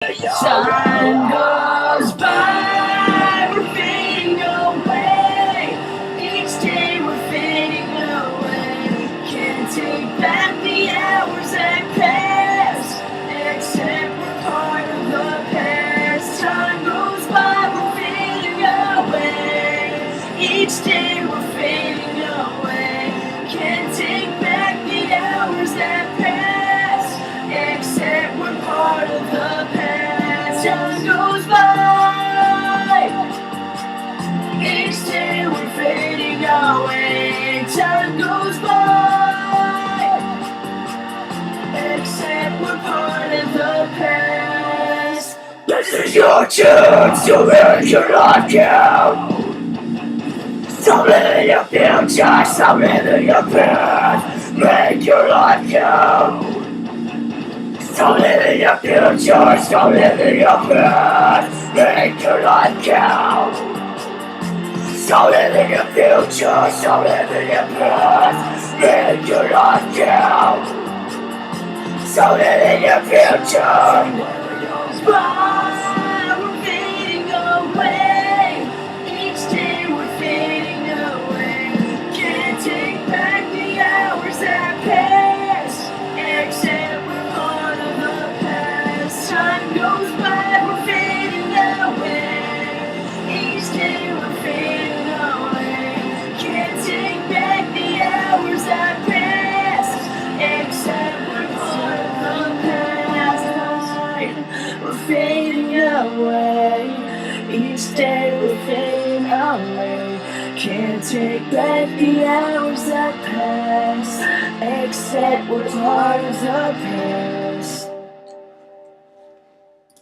Time goes by, we're fading away. Each day we're fading away. Can't take back the hours that pass, except we're part of the past. Time goes by, we're fading away. Each day we're fading away. Can't take back the hours that pass, except we're part of the past. Time goes by, each day we're fading away. Time goes by, except we're part of the past. This is your chance to make your life count. Stop living your future, stop living your past. Make your life count. Stop living your future, stop living your past. Make your life count. Stop living your future, stop living your past. Make your life count. Stop living your future. By, we're fading away. Each day we're fading away. Can't take back the hours that pass, except we're part of the past. Time goes by, we're fading away. Each day we're fading away. Can't take back the hours that pass, except we're part of the past. We're fading away. Each day we're fading away. Can't take back the hours that pass, except we're part of the past.